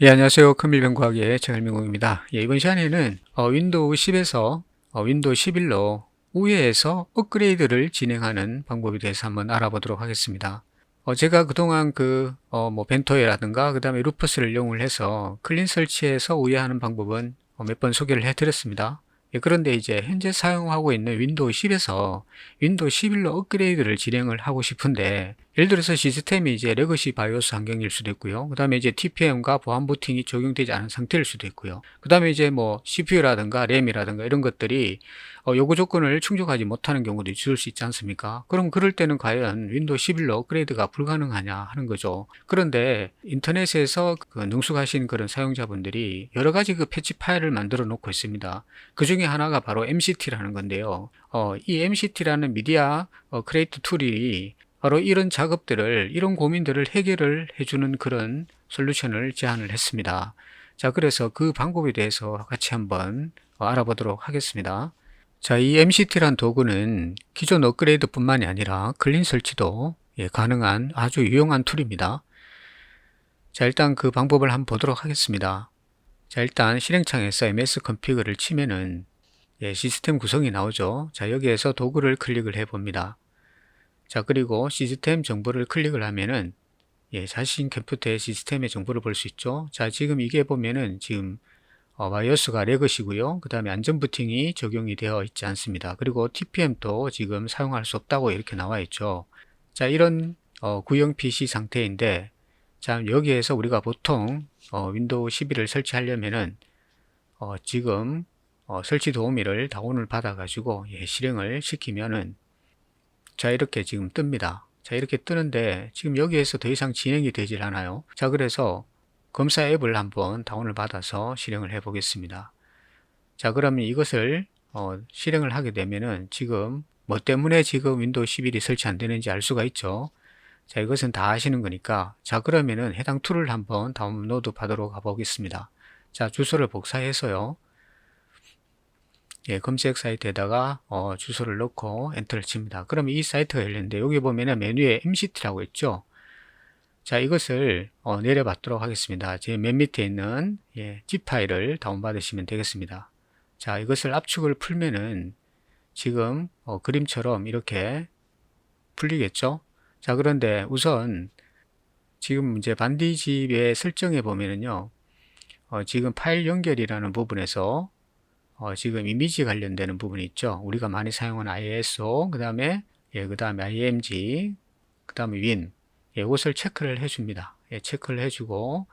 예, 안녕하세요. 큰밀변과학의 최갈민공입니다. 예, 이번 시간에는 윈도우 10에서 윈도우 11로 우회해서 업그레이드를 진행하는 방법에 대해서 한번 알아보도록 하겠습니다. 제가 그동안 뭐 벤토에라든가 그 다음에 루퍼스를 이용을 해서 클린 설치해서 우회하는 방법은 몇 번 소개를 해드렸습니다. 예, 그런데 이제 현재 사용하고 있는 윈도우 10에서 윈도우 11로 업그레이드를 진행을 하고 싶은데, 예를 들어서 시스템이 이제 레거시 바이오스 환경일 수도 있고요. 그 다음에 이제 TPM과 보안 부팅이 적용되지 않은 상태일 수도 있고요. 그 다음에 이제 뭐 CPU라든가 램이라든가 이런 것들이 요구 조건을 충족하지 못하는 경우도 있을 수 있지 않습니까? 그럼 그럴 때는 과연 윈도우 11로 업그레이드가 불가능하냐 하는 거죠. 그런데 인터넷에서 능숙하신 그런 사용자분들이 여러 가지 패치 파일을 만들어 놓고 있습니다. 그 중에 하나가 바로 MCT라는 건데요. 이 MCT라는 미디어 크리에이터 툴이 바로 이런 작업들을, 이런 고민들을 해결을 해주는 그런 솔루션을 제안을 했습니다. 자, 그래서 그 방법에 대해서 같이 한번 알아보도록 하겠습니다. 자, 이 MCT란 도구는 기존 업그레이드 뿐만이 아니라 클린 설치도 가능한 아주 유용한 툴입니다. 자, 일단 그 방법을 한번 보도록 하겠습니다. 자, 일단 실행창에서 ms config를 치면은 시스템 구성이 나오죠. 자, 여기에서 도구를 클릭을 해 봅니다. 자, 그리고 시스템 정보를 클릭을 하면은 자신 컴퓨터의 시스템의 정보를 볼 수 있죠. 자, 지금 이게 보면은 지금 바이오스가 레거시고요. 그 다음에 안전 부팅이 적용이 되어 있지 않습니다. 그리고 TPM도 지금 사용할 수 없다고 이렇게 나와 있죠. 자, 이런 구형 PC 상태인데, 자, 여기에서 우리가 보통 윈도우 11을 설치하려면은 지금 설치 도우미를 다운을 받아 가지고 실행을 시키면은 자, 이렇게 지금 뜹니다. 자, 이렇게 뜨는데 지금 여기에서 더 이상 진행이 되질 않아요. 자, 그래서 검사 앱을 한번 다운을 받아서 실행을 해 보겠습니다. 자, 그러면 이것을 실행을 하게 되면은 지금 뭐 때문에 지금 윈도우 11이 설치 안 되는지 알 수가 있죠. 자, 이것은 다 아시는 거니까, 자, 그러면은 해당 툴을 한번 다운로드 받으러 가보겠습니다. 자, 주소를 복사해서요. 검색 사이트에다가 주소를 넣고 엔터를 칩니다. 그러면 이 사이트가 열리는데, 여기 보면은 메뉴에 MCT라고 있죠. 자, 이것을 내려받도록 하겠습니다. 제 맨 밑에 있는 zip 파일을 다운받으시면 되겠습니다. 자, 이것을 압축을 풀면은 지금 그림처럼 이렇게 풀리겠죠. 자, 그런데 우선 지금 이제 반디집의 설정에 보면은요, 지금 파일 연결이라는 부분에서 지금 이미지 관련되는 부분이 있죠. 우리가 많이 사용하는 ISO, 그 다음에 IMG, 그 다음에 Win, 이것을 체크를 해줍니다. 체크를 해주고,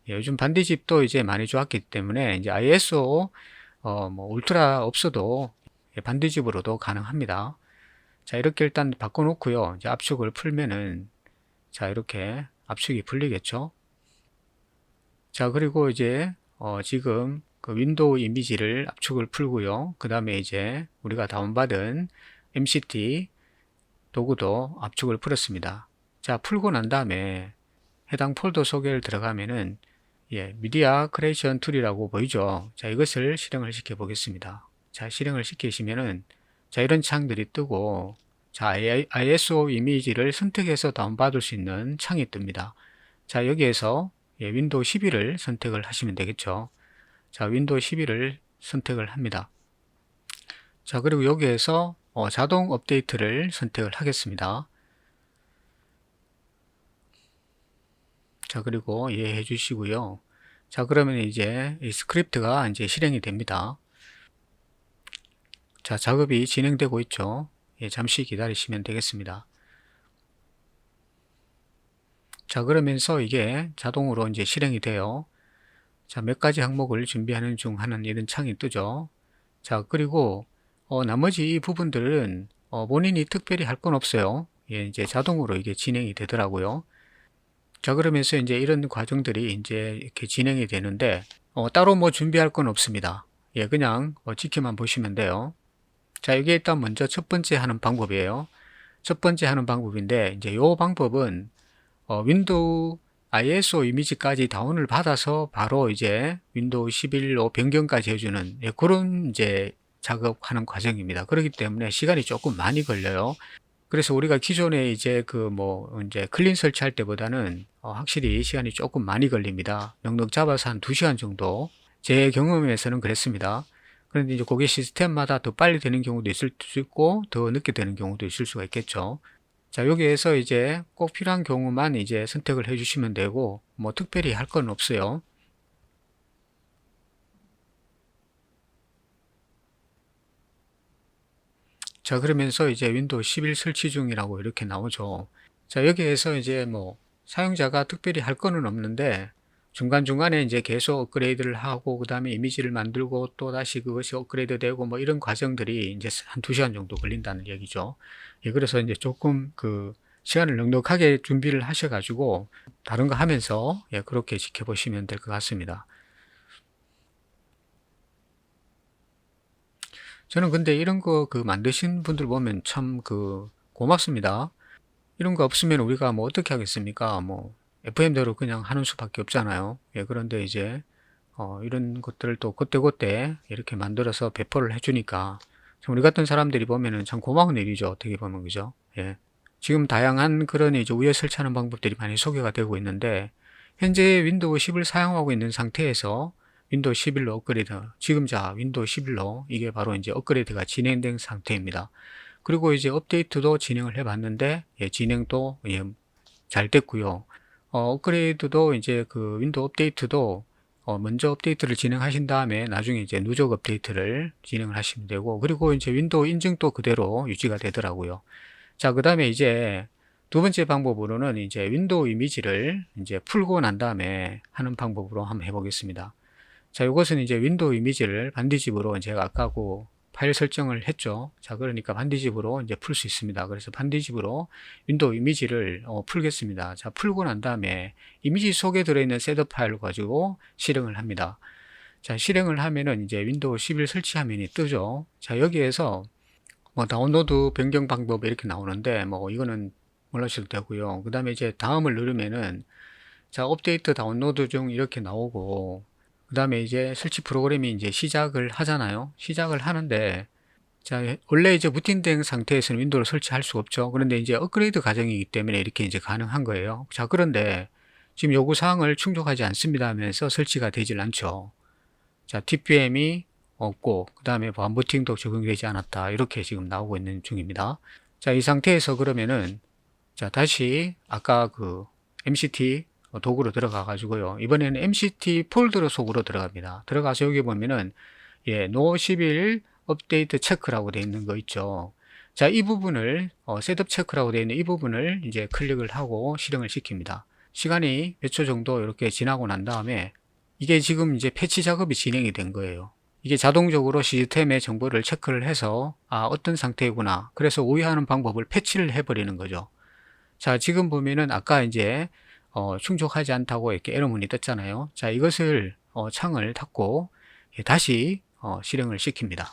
요즘 반디집도 이제 많이 좋았기 때문에 이제 ISO 뭐 울트라 없어도 반디집으로도 가능합니다. 자, 이렇게 일단 바꿔놓고요. 이제 압축을 풀면은 자, 이렇게 압축이 풀리겠죠. 자, 그리고 이제 지금 그 윈도우 이미지를 압축을 풀고요. 그 다음에 이제 우리가 다운받은 MCT 도구도 압축을 풀었습니다. 자, 풀고 난 다음에 해당 폴더 소개를 들어가면은 미디어 크리에이션 툴이라고 보이죠. 자, 이것을 실행을 시켜 보겠습니다. 자, 실행을 시키시면은 자, 이런 창들이 뜨고, 자, ISO 이미지를 선택해서 다운받을 수 있는 창이 뜹니다. 자, 여기에서 윈도우 11을 선택을 하시면 되겠죠. 자, 윈도우 11을 선택을 합니다. 자, 그리고 여기에서 자동 업데이트를 선택을 하겠습니다. 자, 그리고 해 주시고요. 자, 그러면 이제 이 스크립트가 이제 실행이 됩니다. 자, 작업이 진행되고 있죠. 잠시 기다리시면 되겠습니다. 자, 그러면서 이게 자동으로 이제 실행이 돼요. 자, 몇 가지 항목을 준비하는 중 하는 이런 창이 뜨죠. 자, 그리고 나머지 이 부분들은 본인이 특별히 할 건 없어요. 이제 자동으로 이게 진행이 되더라고요. 자, 그러면서 이제 이런 과정들이 이제 이렇게 진행이 되는데 따로 뭐 준비할 건 없습니다. 그냥 지켜만 보시면 돼요. 자, 이게 일단 먼저 첫 번째 하는 방법이에요. 첫 번째 하는 방법인데, 이제 요 방법은 윈도우 ISO 이미지까지 다운을 받아서 바로 이제 윈도우 11로 변경까지 해주는 그런 이제 작업하는 과정입니다. 그렇기 때문에 시간이 조금 많이 걸려요. 그래서 우리가 기존에 이제 이제 클린 설치할 때보다는 확실히 시간이 조금 많이 걸립니다. 넉넉 잡아서 한 2시간 정도. 제 경험에서는 그랬습니다. 그런데 이제 그게 시스템마다 더 빨리 되는 경우도 있을 수 있고 더 늦게 되는 경우도 있을 수가 있겠죠. 자, 여기에서 이제 꼭 필요한 경우만 이제 선택을 해 주시면 되고 뭐 특별히 할 건 없어요. 자, 그러면서 이제 윈도우 11 설치 중이라고 이렇게 나오죠. 자, 여기에서 이제 뭐 사용자가 특별히 할 거는 없는데 중간중간에 이제 계속 업그레이드를 하고 그 다음에 이미지를 만들고 또 다시 그것이 업그레이드 되고 뭐 이런 과정들이 이제 한 2시간 정도 걸린다는 얘기죠. 예, 그래서 이제 조금 시간을 넉넉하게 준비를 하셔가지고 다른 거 하면서 예, 그렇게 지켜보시면 될 것 같습니다. 저는 근데 이런 거 만드신 분들 보면 참 고맙습니다. 이런 거 없으면 우리가 뭐 어떻게 하겠습니까? 뭐 FM대로 그냥 하는 수밖에 없잖아요. 예, 그런데 이제 이런 것들을 또 그때그때 이렇게 만들어서 배포를 해주니까 참 우리 같은 사람들이 보면은 참 고마운 일이죠. 어떻게 보면 그죠? 예. 지금 다양한 그런 이제 우회 설치하는 방법들이 많이 소개가 되고 있는데 현재 윈도우 10을 사용하고 있는 상태에서 윈도우 11로 업그레이드, 지금 윈도우 11로 이게 바로 이제 업그레이드가 진행된 상태입니다. 그리고 이제 업데이트도 진행을 해 봤는데 예, 진행도 예, 잘 됐고요. 업그레이드도 이제 윈도우 업데이트도 먼저 업데이트를 진행하신 다음에 나중에 이제 누적 업데이트를 진행을 하시면 되고, 그리고 이제 윈도우 인증도 그대로 유지가 되더라고요. 자, 그 다음에 이제 두 번째 방법으로는 이제 윈도우 이미지를 이제 풀고 난 다음에 하는 방법으로 한번 해보겠습니다. 자, 이것은 이제 윈도우 이미지를 반디집으로 제가 아까 파일 설정을 했죠. 자, 그러니까 반디집으로 이제 풀 수 있습니다. 그래서 반디집으로 윈도우 이미지를 풀겠습니다. 자, 풀고 난 다음에 이미지 속에 들어있는 셋업 파일을 가지고 실행을 합니다. 자, 실행을 하면은 이제 윈도우 11 설치 화면이 뜨죠. 자, 여기에서 뭐 다운로드 변경 방법 이렇게 나오는데 뭐 이거는 몰라셔도 되고요. 그 다음에 이제 다음을 누르면은 자, 업데이트 다운로드 중 이렇게 나오고, 그 다음에 이제 설치 프로그램이 이제 시작을 하잖아요. 시작을 하는데, 자, 원래 이제 부팅된 상태에서는 윈도우를 설치할 수 없죠. 그런데 이제 업그레이드 과정이기 때문에 이렇게 이제 가능한 거예요. 자, 그런데 지금 요구사항을 충족하지 않습니다 하면서 설치가 되질 않죠. 자, TPM이 없고, 그 다음에 보안 부팅도 적용되지 않았다. 이렇게 지금 나오고 있는 중입니다. 자, 이 상태에서 그러면은, 자, 다시 아까 MCT 도구로 들어가 가지고요. 이번에는 MCT 폴더 속으로 들어갑니다. 들어가서 여기 보면은 예, 노 11 업데이트 체크라고 되어 있는 거 있죠. 자, 이 부분을 셋업 체크라고 되어 있는 이 부분을 이제 클릭을 하고 실행을 시킵니다. 시간이 몇 초 정도 이렇게 지나고 난 다음에 이게 지금 이제 패치 작업이 진행이 된 거예요. 이게 자동적으로 시스템의 정보를 체크를 해서 어떤 상태이구나. 그래서 우회하는 방법을 패치를 해버리는 거죠. 자, 지금 보면은 아까 이제 충족하지 않다고 이렇게 에러문이 떴잖아요. 자, 이것을 창을 닫고 다시 실행을 시킵니다.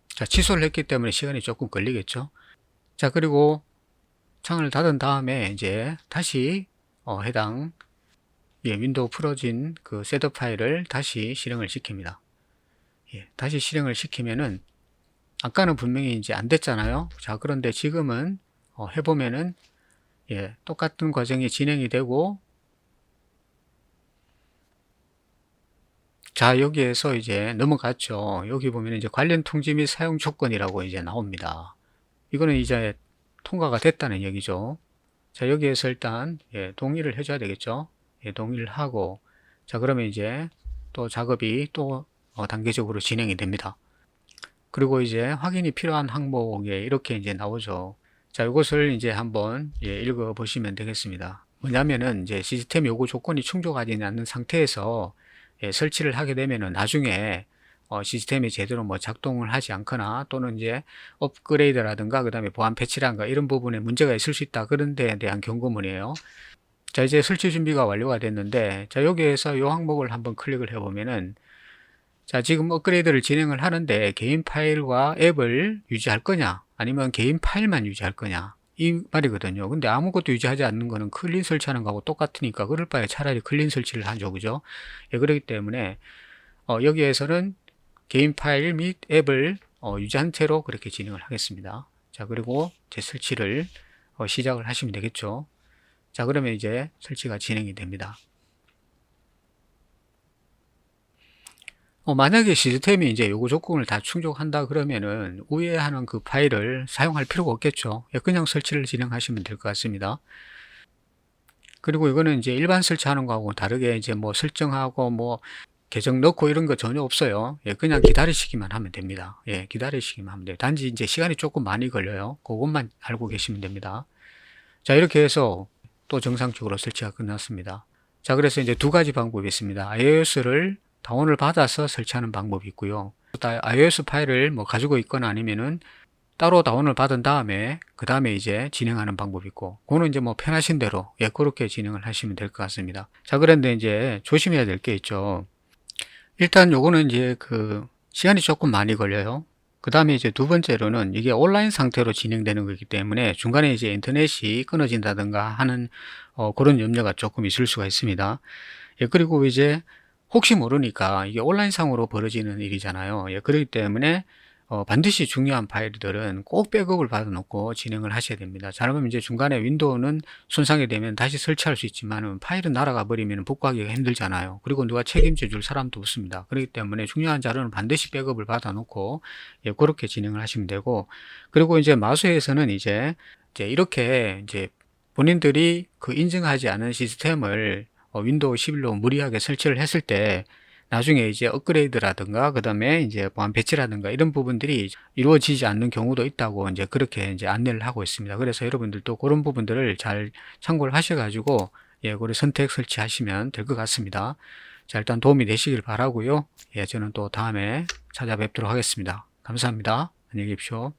자, 취소를 했기 때문에 시간이 조금 걸리겠죠. 자, 그리고 창을 닫은 다음에 이제 다시 해당 윈도우 풀어진 셋업 파일을 다시 실행을 시킵니다. 예, 다시 실행을 시키면은 아까는 분명히 이제 안 됐잖아요. 자, 그런데 지금은 해보면은 예, 똑같은 과정이 진행이 되고, 자, 여기에서 이제 넘어갔죠. 여기 보면 이제 관련 통지 및 사용 조건이라고 이제 나옵니다. 이거는 이제 통과가 됐다는 얘기죠. 자, 여기에서 일단 예, 동의를 해줘야 되겠죠. 예, 동의를 하고, 자, 그러면 이제 또 작업이 또 단계적으로 진행이 됩니다. 그리고 이제 확인이 필요한 항목에 이렇게 이제 나오죠. 자, 이것을 이제 한번 읽어 보시면 되겠습니다. 뭐냐면은 이제 시스템 요구 조건이 충족하지 않는 상태에서 설치를 하게 되면은 나중에 시스템이 제대로 뭐 작동을 하지 않거나 또는 이제 업그레이드라든가 그 다음에 보안 패치라든가 이런 부분에 문제가 있을 수 있다. 그런 데에 대한 경고문이에요. 자, 이제 설치 준비가 완료가 됐는데, 자, 여기에서 이 항목을 한번 클릭을 해 보면은 자, 지금 업그레이드를 진행을 하는데 개인 파일과 앱을 유지할 거냐 아니면 개인 파일만 유지할 거냐 이 말이거든요. 근데 아무것도 유지하지 않는 거는 클린 설치하는 거하고 똑같으니까 그럴 바에 차라리 클린 설치를 하죠. 그죠? 예, 그렇기 때문에 여기에서는 개인 파일 및 앱을 유지한 채로 그렇게 진행을 하겠습니다. 자, 그리고 이제 설치를 시작을 하시면 되겠죠. 자, 그러면 이제 설치가 진행이 됩니다. 만약에 시스템이 이제 요구 조건을 다 충족한다 그러면은 우회하는 그 파일을 사용할 필요가 없겠죠. 그냥 설치를 진행하시면 될 것 같습니다. 그리고 이거는 이제 일반 설치하는 거하고 다르게 이제 뭐 설정하고 뭐 계정 넣고 이런 거 전혀 없어요. 그냥 기다리시기만 하면 됩니다. 기다리시기만 하면 돼요. 단지 이제 시간이 조금 많이 걸려요. 그것만 알고 계시면 됩니다. 자, 이렇게 해서 또 정상적으로 설치가 끝났습니다. 자, 그래서 이제 두 가지 방법이 있습니다. iOS를 다운을 받아서 설치하는 방법이 있고요. iOS 파일을 뭐 가지고 있거나 아니면은 따로 다운을 받은 다음에 그 다음에 이제 진행하는 방법이 있고, 그거는 이제 뭐 편하신 대로 그렇게 진행을 하시면 될 것 같습니다. 자, 그런데 이제 조심해야 될 게 있죠. 일단 요거는 이제 그 시간이 조금 많이 걸려요. 그 다음에 이제 두 번째로는 이게 온라인 상태로 진행되는 거기 때문에 중간에 이제 인터넷이 끊어진다든가 하는 그런 염려가 조금 있을 수가 있습니다. 그리고 이제 혹시 모르니까 이게 온라인상으로 벌어지는 일이잖아요. 그렇기 때문에 반드시 중요한 파일들은 꼭 백업을 받아 놓고 진행을 하셔야 됩니다. 잘하면 이제 중간에 윈도우는 손상이 되면 다시 설치할 수 있지만 파일은 날아가 버리면 복구하기가 힘들잖아요. 그리고 누가 책임져 줄 사람도 없습니다. 그렇기 때문에 중요한 자료는 반드시 백업을 받아 놓고 그렇게 진행을 하시면 되고, 그리고 이제 마수에서는 이제 이렇게 이제 본인들이 그 인증하지 않은 시스템을 윈도우 11로 무리하게 설치를 했을 때 나중에 이제 업그레이드라든가 그 다음에 이제 보안 패치라든가 이런 부분들이 이루어지지 않는 경우도 있다고 이제 그렇게 이제 안내를 하고 있습니다. 그래서 여러분들도 그런 부분들을 잘 참고를 하셔가지고 그걸 선택 설치하시면 될 것 같습니다. 자, 일단 도움이 되시길 바라고요. 저는 또 다음에 찾아뵙도록 하겠습니다. 감사합니다. 안녕히 계십시오.